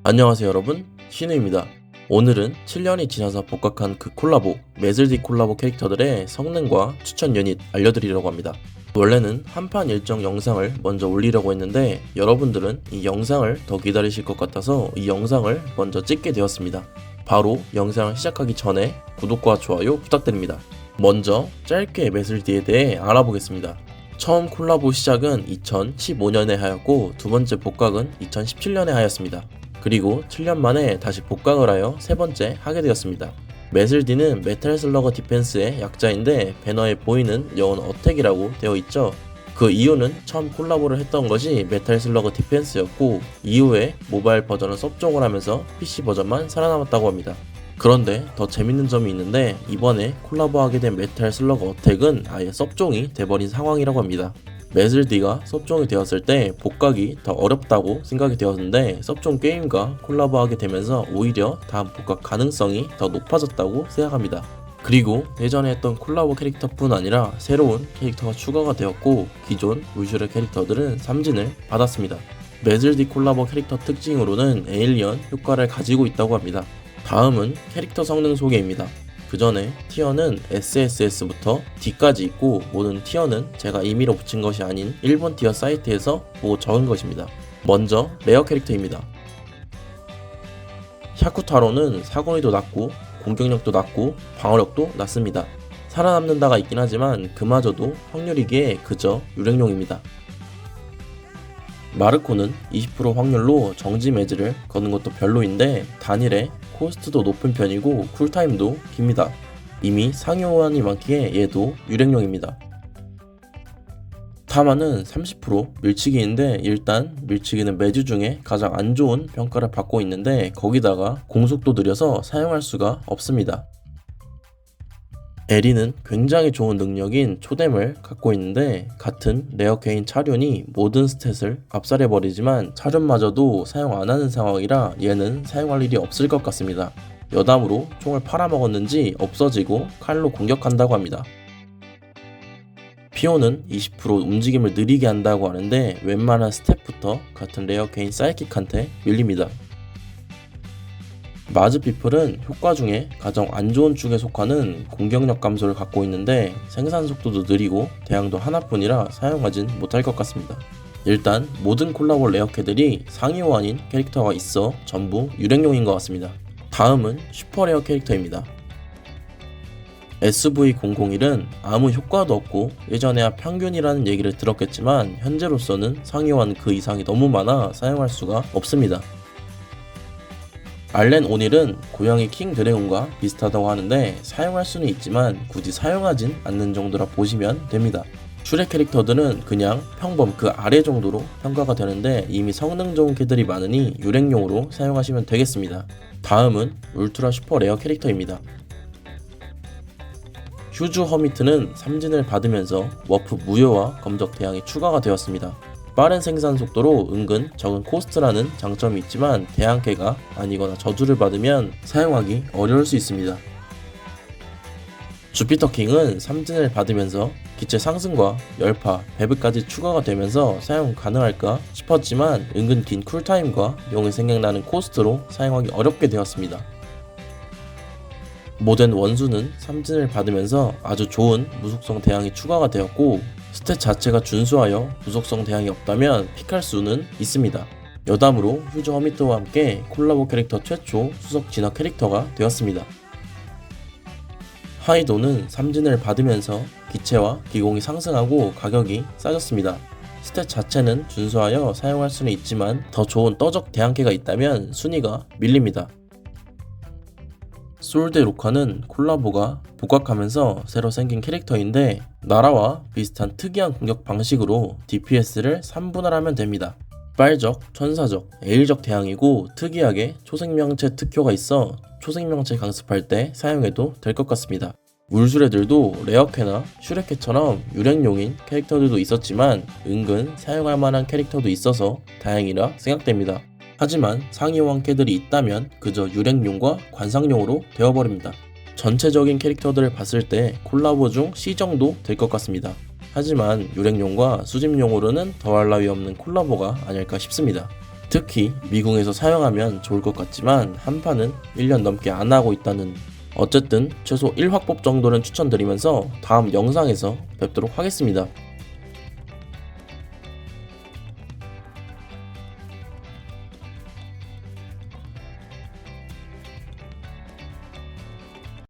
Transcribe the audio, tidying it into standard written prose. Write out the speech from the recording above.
안녕하세요 여러분, 신우입니다. 오늘은 7년이 지나서 복각한 그 콜라보, 매즐디 콜라보 캐릭터들의 성능과 추천 유닛 알려드리려고 합니다. 원래는 한판 일정 영상을 먼저 올리려고 했는데 여러분들은 이 영상을 더 기다리실 것 같아서 이 영상을 먼저 찍게 되었습니다. 바로 영상을 시작하기 전에 구독과 좋아요 부탁드립니다. 먼저 짧게 매즐디에 대해 알아보겠습니다. 처음 콜라보 시작은 2015년에 하였고 두 번째 복각은 2017년에 하였습니다. 그리고 7년 만에 다시 복각을 하여 세 번째 하게 되었습니다. 매즐디는 메탈 슬러거 디펜스의 약자인데 배너에 보이는 영혼 어택이라고 되어 있죠. 그 이유는 처음 콜라보를 했던 것이 메탈 슬러거 디펜스였고 이후에 모바일 버전을 섭종을 하면서 PC 버전만 살아남았다고 합니다. 그런데 더 재밌는 점이 있는데 이번에 콜라보하게 된 메탈 슬러거 어택은 아예 섭종이 돼버린 상황이라고 합니다. 매즐디가 섭종이 되었을 때 복각이 더 어렵다고 생각이 되었는데 섭종 게임과 콜라보하게 되면서 오히려 다음 복각 가능성이 더 높아졌다고 생각합니다. 그리고 예전에 했던 콜라보 캐릭터뿐 아니라 새로운 캐릭터가 추가가 되었고 기존 울슈르 캐릭터들은 삼진을 받았습니다. 매즐디 콜라보 캐릭터 특징으로는 에일리언 효과를 가지고 있다고 합니다. 다음은 캐릭터 성능 소개입니다. 그 전에 티어는 SSS부터 D까지 있고 모든 티어는 제가 임의로 붙인 것이 아닌 일본 티어 사이트에서 보고 적은 것입니다. 먼저 레어 캐릭터입니다. 샤쿠타로는 사거리도 낮고 공격력도 낮고 방어력도 낮습니다. 살아남는다가 있긴 하지만 그마저도 확률이기에 그저 유령용입니다. 마르코는 20% 확률로 정지 매즈를 거는 것도 별로인데 단일에 코스트도 높은 편이고 쿨타임도 깁니다. 이미 상위 호환이 많기에 얘도 유령용입니다. 타마는 30% 밀치기인데 일단 밀치기는 매즈 중에 가장 안 좋은 평가를 받고 있는데 거기다가 공속도 느려서 사용할 수가 없습니다. 에리는 굉장히 좋은 능력인 초뎀을 갖고 있는데 같은 레어 케인 차륜이 모든 스탯을 압살해버리지만 차륜마저도 사용 안하는 상황이라 얘는 사용할 일이 없을 것 같습니다. 여담으로 총을 팔아먹었는지 없어지고 칼로 공격한다고 합니다. 피오는 20% 움직임을 느리게 한다고 하는데 웬만한 스탯부터 같은 레어 케인 사이킥한테 밀립니다. 마즈피플은 효과 중에 가장 안 좋은 축에 속하는 공격력 감소를 갖고 있는데 생산 속도도 느리고 대항도 하나뿐이라 사용하진 못할 것 같습니다. 일단 모든 콜라보 레어캐들이 상위 호환인 캐릭터가 있어 전부 유령용인 것 같습니다. 다음은 슈퍼레어 캐릭터입니다. SV001은 아무 효과도 없고 예전에야 평균이라는 얘기를 들었겠지만 현재로서는 상위 호환 그 이상이 너무 많아 사용할 수가 없습니다. 알렌 오닐은 고양이 킹 드래곤과 비슷하다고 하는데 사용할 수는 있지만 굳이 사용하진 않는 정도라 보시면 됩니다. 슈렉 캐릭터들은 그냥 평범 그 아래 정도로 평가가 되는데 이미 성능 좋은 캐들이 많으니 유령용으로 사용하시면 되겠습니다. 다음은 울트라 슈퍼 레어 캐릭터입니다. 휴즈 허미트는 삼진을 받으면서 워프 무효와 검적 대항이 추가가 되었습니다. 빠른 생산 속도로 은근 적은 코스트라는 장점이 있지만 대항캐가 아니거나 저주를 받으면 사용하기 어려울 수 있습니다. 주피터 킹은 삼진을 받으면서 기체 상승과 열파, 배브까지 추가가 되면서 사용 가능할까 싶었지만 은근 긴 쿨타임과 용이 생각나는 코스트로 사용하기 어렵게 되었습니다. 모덴 원수는 삼진을 받으면서 아주 좋은 무속성 대항이 추가가 되었고 스탯 자체가 준수하여 무속성 대항이 없다면 픽할 수는 있습니다. 여담으로 휴즈 허미트와 함께 콜라보 캐릭터 최초 수석 진화 캐릭터가 되었습니다. 하이도는 삼진을 받으면서 기체와 기공이 상승하고 가격이 싸졌습니다. 스탯 자체는 준수하여 사용할 수는 있지만 더 좋은 떠적 대항캐가 있다면 순위가 밀립니다. 솔데 루카는 콜라보가 복각하면서 새로 생긴 캐릭터인데 나라와 비슷한 특이한 공격 방식으로 DPS를 3분할하면 됩니다. 빨적, 천사적, 에일적 대항이고 특이하게 초생명체 특효가 있어 초생명체 강습할 때 사용해도 될 것 같습니다. 울슈레들도 레어캐나 슈레캐처럼 유령용인 캐릭터들도 있었지만 은근 사용할 만한 캐릭터도 있어서 다행이라 생각됩니다. 하지만 상위 호환 캐들이 있다면 그저 유령용과 관상용으로 되어버립니다. 전체적인 캐릭터들을 봤을 때 콜라보 중 C 정도 될 것 같습니다. 하지만 유령용과 수집용으로는 더할 나위 없는 콜라보가 아닐까 싶습니다. 특히 미궁에서 사용하면 좋을 것 같지만 한판은 1년 넘게 안 하고 있다는. 어쨌든 최소 1확법 정도는 추천드리면서 다음 영상에서 뵙도록 하겠습니다.